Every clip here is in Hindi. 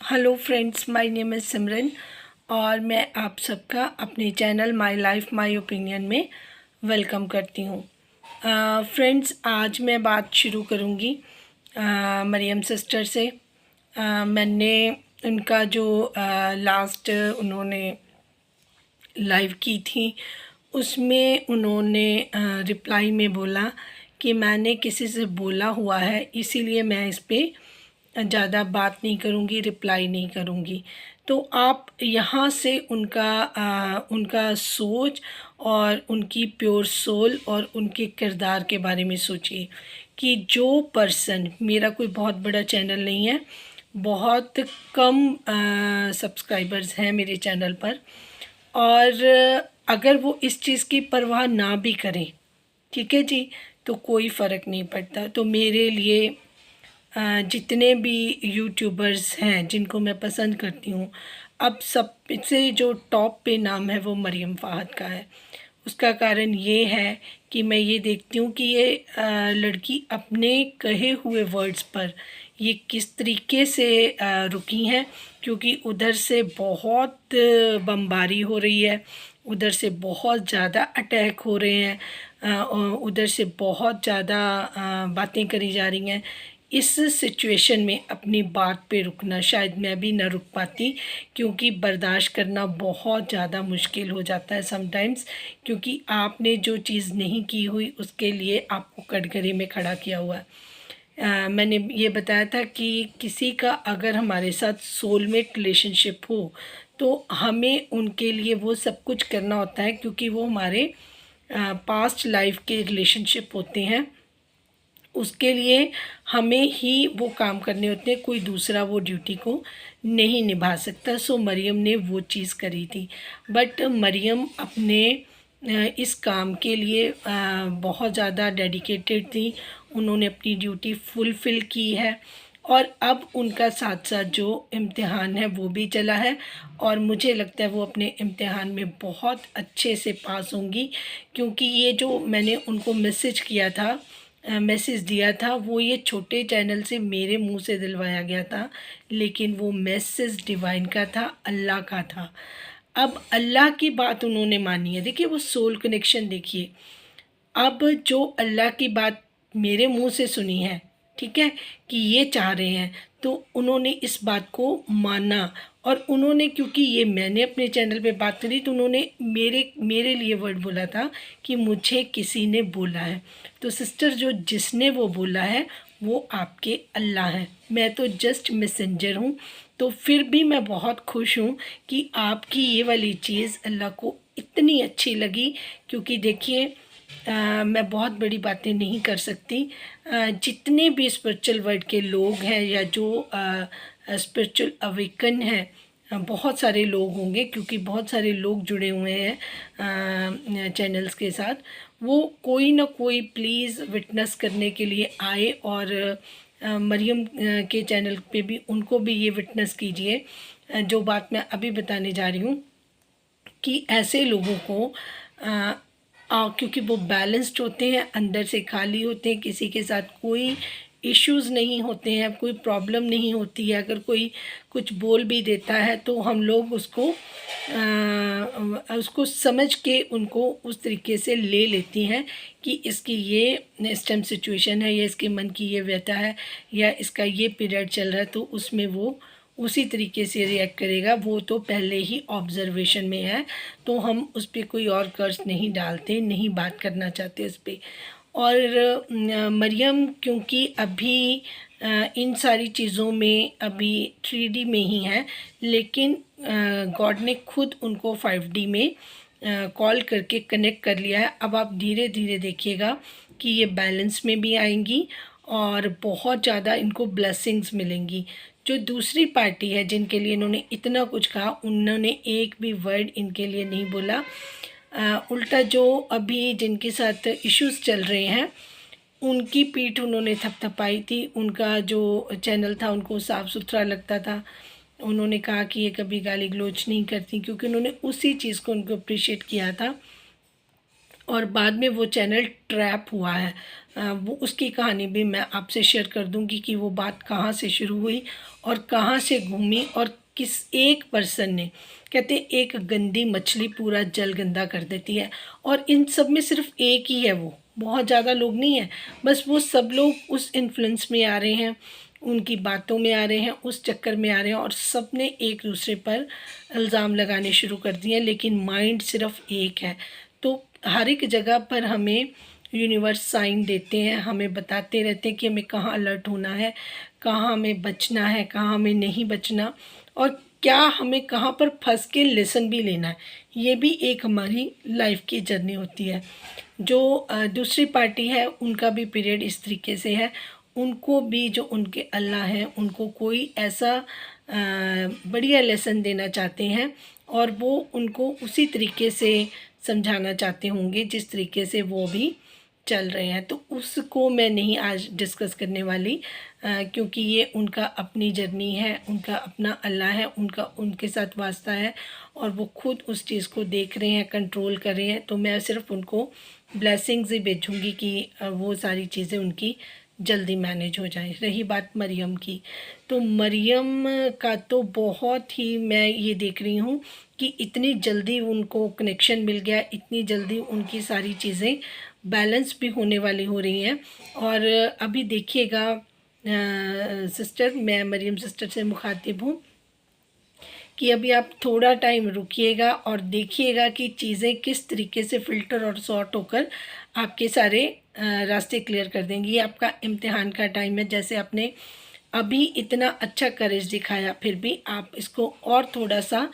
Hello friends, my name is Simran और मैं आप सबका अपने channel my life my opinion में वेलकम करती हूँ। फ्रेंड्स, आज मैं बात शुरू करूँगी मरियम सिस्टर से। मैंने उनका जो लास्ट उन्होंने लाइव की थी उसमें उन्होंने रिप्लाई में बोला कि मैंने किसी से बोला हुआ है, इसीलिए मैं इस पर ज़्यादा बात नहीं करूँगी, रिप्लाई नहीं करूँगी। तो आप यहाँ से उनका सोच और उनकी प्योर सोल और उनके किरदार के बारे में सोचिए कि जो पर्सन, मेरा कोई बहुत बड़ा चैनल नहीं है, बहुत कम सब्सक्राइबर्स हैं मेरे चैनल पर, और अगर वो इस चीज़ की परवाह ना भी करें, ठीक है जी, तो कोई फ़र्क नहीं पड़ता। तो मेरे लिए जितने भी यूट्यूबर्स हैं जिनको मैं पसंद करती हूँ, अब सबसे जो टॉप पे नाम है वो मरियम फ़ाहद का है। उसका कारण ये है कि मैं ये देखती हूँ कि ये लड़की अपने कहे हुए वर्ड्स पर ये किस तरीके से रुकी हैं, क्योंकि उधर से बहुत बमबारी हो रही है, उधर से बहुत ज़्यादा अटैक हो रहे हैं, उधर से बहुत ज़्यादा बातें करी जा रही हैं। इस सिचुएशन में अपनी बात पे रुकना, शायद मैं भी ना रुक पाती, क्योंकि बर्दाश्त करना बहुत ज़्यादा मुश्किल हो जाता है समटाइम्स, क्योंकि आपने जो चीज़ नहीं की हुई उसके लिए आपको कटघरे में खड़ा किया हुआ है। मैंने ये बताया था कि किसी का अगर हमारे साथ सोलमेट रिलेशनशिप हो तो हमें उनके लिए वो सब कुछ करना होता है, क्योंकि वो हमारे पास्ट लाइफ के रिलेशनशिप होते हैं। उसके लिए हमें ही वो काम करने होते हैं, कोई दूसरा वो ड्यूटी को नहीं निभा सकता। सो मरियम ने वो चीज़ करी थी, बट मरियम अपने इस काम के लिए बहुत ज़्यादा डेडिकेटेड थी। उन्होंने अपनी ड्यूटी फुलफ़िल की है और अब उनका साथ साथ जो इम्तिहान है वो भी चला है, और मुझे लगता है वो अपने इम्तिहान में बहुत अच्छे से पास होंगी, क्योंकि ये जो मैंने उनको मैसेज दिया था वो ये छोटे चैनल से मेरे मुंह से दिलवाया गया था, लेकिन वो मैसेज डिवाइन का था, अल्लाह का था। अब अल्लाह की बात उन्होंने मानी है। देखिए वो सोल कनेक्शन देखिए, अब जो अल्लाह की बात मेरे मुंह से सुनी है, ठीक है, कि ये चाह रहे हैं, तो उन्होंने इस बात को माना। और उन्होंने, क्योंकि ये मैंने अपने चैनल पे बात करी, तो उन्होंने मेरे मेरे लिए वर्ड बोला था कि मुझे किसी ने बोला है। तो सिस्टर, जो जिसने वो बोला है वो आपके अल्लाह हैं, मैं तो जस्ट मैसेंजर हूँ। तो फिर भी मैं बहुत खुश हूँ कि आपकी ये वाली चीज़ अल्लाह को इतनी अच्छी लगी, क्योंकि देखिए मैं बहुत बड़ी बातें नहीं कर सकती। जितने भी स्पिरिचुअल वर्ल्ड के लोग हैं या जो स्पिरिचुअल अवेकन हैं, बहुत सारे लोग होंगे, क्योंकि बहुत सारे लोग जुड़े हुए हैं चैनल्स के साथ, वो कोई ना कोई प्लीज़ विटनेस करने के लिए आए, और मरियम के चैनल पे भी उनको भी ये विटनेस कीजिए जो बात मैं अभी बताने जा रही हूँ, कि ऐसे लोगों को क्योंकि वो बैलेंस्ड होते हैं, अंदर से खाली होते हैं, किसी के साथ कोई इश्यूज़ नहीं होते हैं, कोई प्रॉब्लम नहीं होती है। अगर कोई कुछ बोल भी देता है तो हम लोग उसको समझ के उनको उस तरीके से ले लेती हैं कि इसकी ये इस टाइम सिचुएशन है, या इसके मन की ये व्यथा है, या इसका ये पीरियड चल रहा है, तो उसमें वो उसी तरीके से रिएक्ट करेगा। वो तो पहले ही ऑब्जर्वेशन में है, तो हम उस पर कोई और कर्ज नहीं डालते, नहीं बात करना चाहते उस पर। और मरियम क्योंकि अभी इन सारी चीज़ों में अभी 3D में ही है, लेकिन गॉड ने खुद उनको 5D में कॉल करके कनेक्ट कर लिया है। अब आप धीरे धीरे देखिएगा कि ये बैलेंस में भी आएंगी और बहुत ज़्यादा इनको ब्लेसिंग्स मिलेंगी। जो दूसरी पार्टी है जिनके लिए इन्होंने इतना कुछ कहा, उन्होंने एक भी वर्ड इनके लिए नहीं बोला। उल्टा जो अभी जिनके साथ इश्यूज़ चल रहे हैं उनकी पीठ उन्होंने थपथपाई थी। उनका जो चैनल था उनको साफ़ सुथरा लगता था। उन्होंने कहा कि ये कभी गाली गलौज नहीं करती, क्योंकि उन्होंने उसी चीज़ को उनको अप्रिशिएट किया था। और बाद में वो चैनल ट्रैप हुआ है। वो उसकी कहानी भी मैं आपसे शेयर कर दूंगी कि वो बात कहाँ से शुरू हुई और कहाँ से घूमी और किस एक पर्सन ने, कहते एक गंदी मछली पूरा जल गंदा कर देती है। और इन सब में सिर्फ एक ही है, वो बहुत ज़्यादा लोग नहीं है, बस वो सब लोग उस इन्फ्लुएंस में आ रहे हैं, उनकी बातों में आ रहे हैं, उस चक्कर में आ रहे हैं और सब ने एक दूसरे पर इल्ज़ाम लगाने शुरू कर दिए। लेकिन माइंड सिर्फ एक है। तो हर एक जगह पर हमें यूनिवर्स साइन देते हैं, हमें बताते रहते हैं कि हमें कहाँ अलर्ट होना है, कहाँ हमें बचना है, कहाँ हमें नहीं बचना, और क्या हमें कहाँ पर फंस के लेसन भी लेना है। ये भी एक हमारी लाइफ की जर्नी होती है। जो दूसरी पार्टी है उनका भी पीरियड इस तरीके से है, उनको भी जो उनके अल्लाह हैं उनको कोई ऐसा बढ़िया लेसन देना चाहते हैं और वो उनको उसी तरीके से समझाना चाहते होंगे जिस तरीके से वो भी चल रहे हैं। तो उसको मैं नहीं आज डिस्कस करने वाली, क्योंकि ये उनका अपनी जर्नी है, उनका अपना अल्लाह है, उनका उनके साथ वास्ता है और वो खुद उस चीज़ को देख रहे हैं, कंट्रोल कर रहे हैं। तो मैं सिर्फ उनको ब्लेसिंग्स ही भेजूँगी कि वो सारी चीज़ें उनकी जल्दी मैनेज हो जाए। रही बात मरियम की, तो मरियम का तो बहुत ही मैं ये देख रही हूँ कि इतनी जल्दी उनको कनेक्शन मिल गया, इतनी जल्दी उनकी सारी चीज़ें बैलेंस भी होने वाली हो रही हैं। और अभी देखिएगा सिस्टर, मैं मरियम सिस्टर से मुखातिब हूँ कि अभी आप थोड़ा टाइम रुकिएगा और देखिएगा कि चीज़ें किस तरीके से फ़िल्टर और सॉर्ट होकर आपके सारे रास्ते क्लियर कर देंगी। ये आपका इम्तिहान का टाइम है। जैसे आपने अभी इतना अच्छा करेज दिखाया, फिर भी आप इसको और थोड़ा सा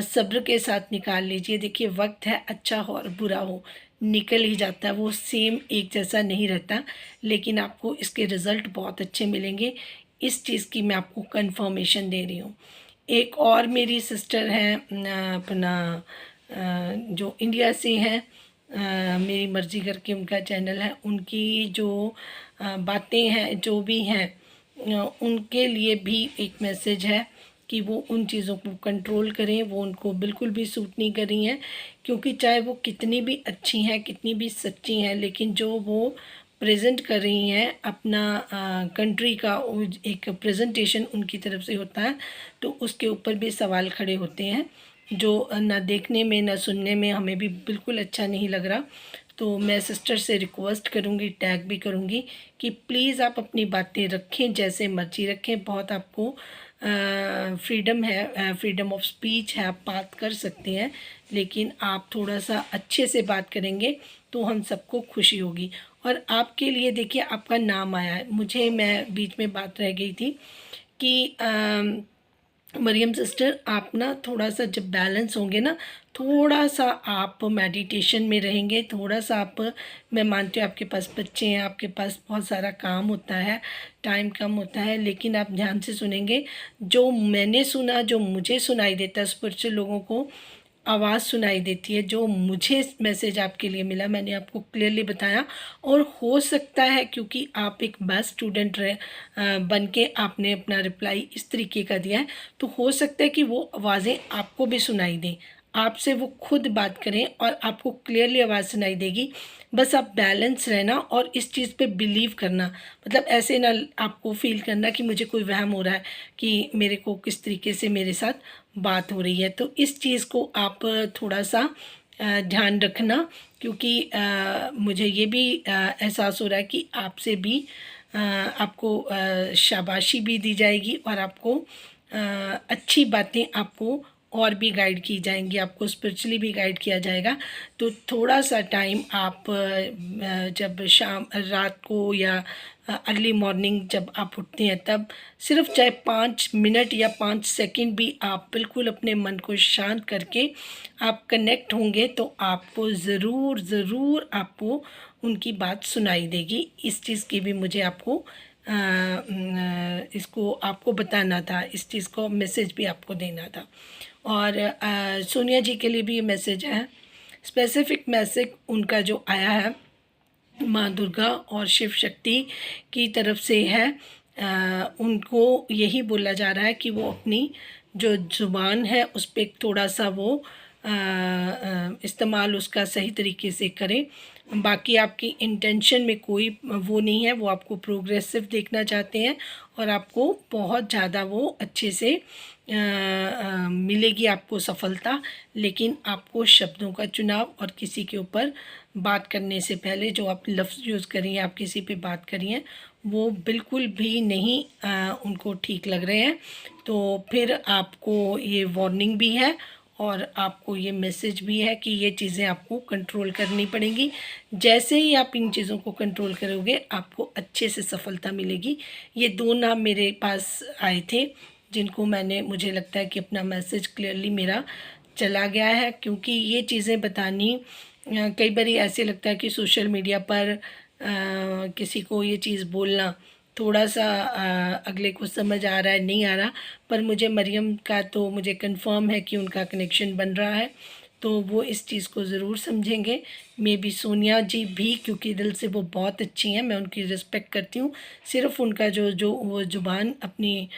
सब्र के साथ निकाल लीजिए। देखिए वक्त है, अच्छा हो और बुरा हो निकल ही जाता है, वो सेम एक जैसा नहीं रहता, लेकिन आपको इसके रिज़ल्ट बहुत अच्छे मिलेंगे। इस चीज़ की मैं आपको कंफर्मेशन दे रही हूँ। एक और मेरी सिस्टर हैं अपना जो इंडिया से हैं, मेरी मर्ज़ी करके उनका चैनल है, उनकी जो बातें हैं जो भी हैं, उनके लिए भी एक मैसेज है कि वो उन चीज़ों को कंट्रोल करें। वो उनको बिल्कुल भी सूट नहीं कर रही हैं, क्योंकि चाहे वो कितनी भी अच्छी हैं, कितनी भी सच्ची हैं, लेकिन जो वो प्रेजेंट कर रही हैं अपना कंट्री का एक प्रेजेंटेशन उनकी तरफ से होता है, तो उसके ऊपर भी सवाल खड़े होते हैं जो ना देखने में ना सुनने में हमें भी बिल्कुल अच्छा नहीं लग रहा। तो मैं सिस्टर से रिक्वेस्ट करूँगी, टैग भी करूँगी कि प्लीज़ आप अपनी बातें रखें, जैसे मर्जी रखें। बहुत आपको फ्रीडम है, फ्रीडम ऑफ स्पीच है, आप बात कर सकते हैं, लेकिन आप थोड़ा सा अच्छे से बात करेंगे तो हम सबको खुशी होगी। और आपके लिए देखिए आपका नाम आया है, मुझे मैं बीच में बात रह गई थी कि मरियम सिस्टर आप ना थोड़ा सा जब बैलेंस होंगे ना, थोड़ा सा आप मेडिटेशन में रहेंगे, थोड़ा सा आप, मैं मानती हूँ आपके पास बच्चे हैं, आपके पास बहुत सारा काम होता है, टाइम कम होता है, लेकिन आप ध्यान से सुनेंगे। जो मैंने सुना, जो मुझे सुनाई देता है, स्पिरिचुअल लोगों को आवाज़ सुनाई देती है, जो मुझे मैसेज आपके लिए मिला मैंने आपको क्लियरली बताया। और हो सकता है क्योंकि आप एक बेस्ट स्टूडेंट रहे बन के आपने अपना रिप्लाई इस तरीके का दिया है, तो हो सकता है कि वो आवाज़ें आपको भी सुनाई दें, आपसे वो खुद बात करें और आपको क्लियरली आवाज़ सुनाई देगी। बस आप बैलेंस रहना और इस चीज़ पे बिलीव करना, मतलब ऐसे ना आपको फील करना कि मुझे कोई वहम हो रहा है कि मेरे को किस तरीके से मेरे साथ बात हो रही है। तो इस चीज़ को आप थोड़ा सा ध्यान रखना, क्योंकि मुझे ये भी एहसास हो रहा है कि आपसे भी आपको शाबाशी भी दी जाएगी और आपको अच्छी बातें आपको और भी गाइड की जाएंगी, आपको स्पिरिचुअली भी गाइड किया जाएगा। तो थोड़ा सा टाइम आप जब शाम रात को या अर्ली मॉर्निंग जब आप उठते हैं, तब सिर्फ चाहे 5 मिनट या 5 सेकंड भी आप बिल्कुल अपने मन को शांत करके आप कनेक्ट होंगे, तो आपको ज़रूर ज़रूर आपको उनकी बात सुनाई देगी। इस चीज़ की भी मुझे आपको इसको आपको बताना था, इस चीज़ को मैसेज भी आपको देना था। और सोनिया जी के लिए भी ये मैसेज है, स्पेसिफिक मैसेज उनका जो आया है माँ दुर्गा और शिव शक्ति की तरफ से है। उनको यही बोला जा रहा है कि वो अपनी जो ज़ुबान है उस पर थोड़ा सा वो इस्तेमाल उसका सही तरीके से करें। बाकी आपकी इंटेंशन में कोई वो नहीं है, वो आपको प्रोग्रेसिव देखना चाहते हैं और आपको बहुत ज़्यादा वो अच्छे से मिलेगी आपको सफलता। लेकिन आपको शब्दों का चुनाव और किसी के ऊपर बात करने से पहले जो आप लफ्ज़ यूज़ करिए, आप किसी पे बात करिए, वो बिल्कुल भी नहीं उनको ठीक लग रहे हैं। तो फिर आपको ये वार्निंग भी है और आपको ये मैसेज भी है कि ये चीज़ें आपको कंट्रोल करनी पड़ेंगी। जैसे ही आप इन चीज़ों को कंट्रोल करोगे आपको अच्छे से सफलता मिलेगी। ये 2 नाम मेरे पास आए थे जिनको मुझे लगता है कि अपना मैसेज क्लियरली मेरा चला गया है, क्योंकि ये चीज़ें बतानी कई बार ऐसे लगता है कि सोशल मीडिया पर किसी को ये चीज़ बोलना थोड़ा सा अगले को समझ आ रहा है नहीं आ रहा, पर मुझे मरियम का तो मुझे कंफर्म है कि उनका कनेक्शन बन रहा है, तो वो इस चीज़ को ज़रूर समझेंगे। मे बी सोनिया जी भी, क्योंकि दिल से वो बहुत अच्छी हैं, मैं उनकी रिस्पेक्ट करती हूँ। सिर्फ़ उनका जो वो ज़ुबान अपनी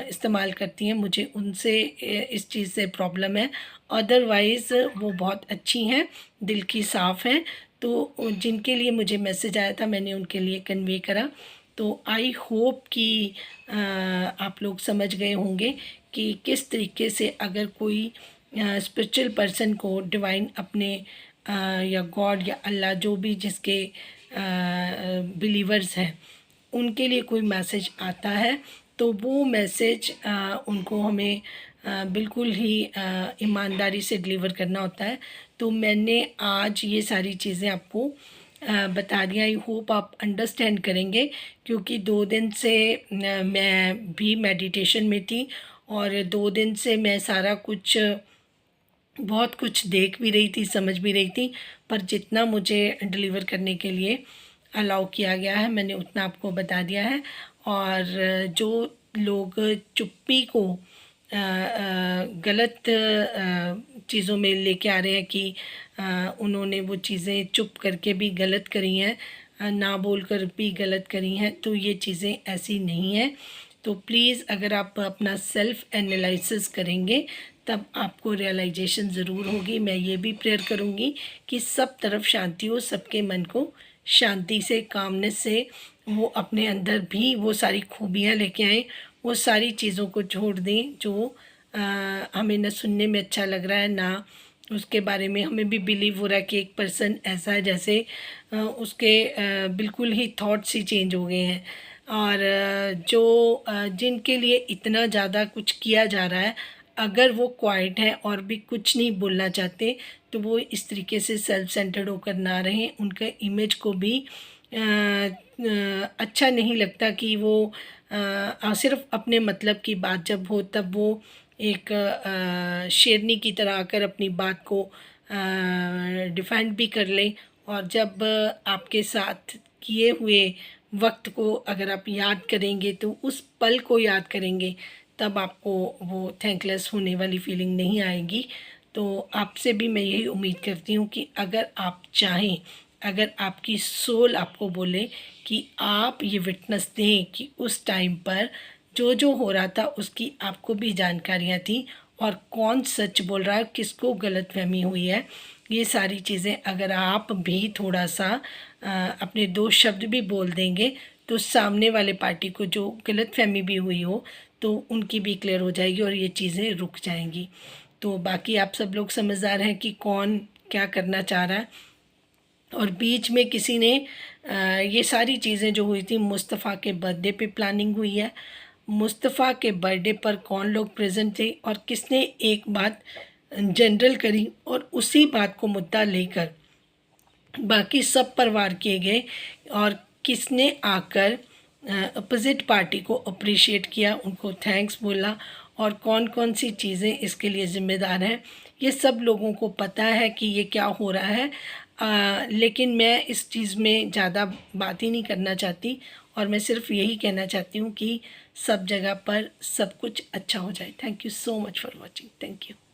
इस्तेमाल करती हैं, मुझे उनसे इस चीज़ से प्रॉब्लम है। अदरवाइज़ वो बहुत अच्छी हैं, दिल की साफ़ हैं। तो जिनके लिए मुझे मैसेज आया था मैंने उनके लिए कन्वे करा। तो आई होप कि आप लोग समझ गए होंगे कि किस तरीके से अगर कोई स्पिरिचुअल पर्सन को डिवाइन अपने या गॉड या अल्लाह जो भी जिसके बिलीवर्स हैं उनके लिए कोई मैसेज आता है तो वो मैसेज उनको हमें बिल्कुल ही ईमानदारी से डिलीवर करना होता है। तो मैंने आज ये सारी चीज़ें आपको बता दिया। आई होप आप अंडरस्टैंड करेंगे, क्योंकि 2 दिन से मैं भी मेडिटेशन में थी और 2 दिन से मैं सारा कुछ बहुत कुछ देख भी रही थी, समझ भी रही थी, पर जितना मुझे डिलीवर करने के लिए अलाउ किया गया है मैंने उतना आपको बता दिया है। और जो लोग चुप्पी को गलत चीज़ों में लेके आ रहे हैं कि उन्होंने वो चीज़ें चुप करके भी गलत करी हैं, ना बोलकर भी गलत करी हैं, तो ये चीज़ें ऐसी नहीं हैं। तो प्लीज़ अगर आप अपना सेल्फ़ एनालिसिस करेंगे तब आपको रियलाइजेशन ज़रूर होगी। मैं ये भी प्रेयर करूँगी कि सब तरफ शांति हो, सबके मन को शांति से, कामनेस से वो अपने अंदर भी वो सारी खूबियाँ लेके आएँ, वो सारी चीज़ों को छोड़ दें जो हमें ना सुनने में अच्छा लग रहा है, ना उसके बारे में हमें भी बिलीव हो रहा है कि एक पर्सन ऐसा है जैसे उसके बिल्कुल ही थॉट्स ही चेंज हो गए हैं। और जिनके लिए इतना ज़्यादा कुछ किया जा रहा है, अगर वो क्वाइट हैं और भी कुछ नहीं बोलना चाहते तो वो इस तरीके से सेल्फ सेंटर्ड होकर ना रहें। उनके इमेज को भी अच्छा नहीं लगता कि वो सिर्फ अपने मतलब की बात जब हो तब वो एक शेरनी की तरह आकर अपनी बात को डिफेंड भी कर लें, और जब आपके साथ किए हुए वक्त को अगर आप याद करेंगे तो उस पल को याद करेंगे तब आपको वो थैंकलेस होने वाली फीलिंग नहीं आएगी। तो आपसे भी मैं यही उम्मीद करती हूँ कि अगर आप चाहें, अगर आपकी सोल आपको बोले कि आप ये विटनेस दें कि उस टाइम पर जो जो हो रहा था उसकी आपको भी जानकारियाँ थी और कौन सच बोल रहा है, किसको गलतफहमी हुई है, ये सारी चीज़ें अगर आप भी थोड़ा सा अपने 2 शब्द भी बोल देंगे तो सामने वाले पार्टी को जो गलतफहमी भी हुई हो तो उनकी भी क्लियर हो जाएगी और ये चीज़ें रुक जाएंगी। तो बाकी आप सब लोग समझदार हैं कि कौन क्या करना चाह रहा है। और बीच में किसी ने ये सारी चीज़ें जो हुई थी, मुस्तफ़ा के बर्थडे पे प्लानिंग हुई है। मुस्तफ़ा के बर्थडे पर कौन लोग प्रेजेंट थे और किसने एक बात जनरल करी और उसी बात को मुद्दा लेकर बाकी सब पर वार किए गए, और किसने आकर अपोजिट पार्टी को अप्रिशिएट किया, उनको थैंक्स बोला, और कौन कौन सी चीज़ें इसके लिए ज़िम्मेदार हैं, ये सब लोगों को पता है कि ये क्या हो रहा है। लेकिन मैं इस चीज़ में ज़्यादा बात ही नहीं करना चाहती और मैं सिर्फ यही कहना चाहती हूँ कि सब जगह पर सब कुछ अच्छा हो जाए। Thank you so much for watching. Thank you.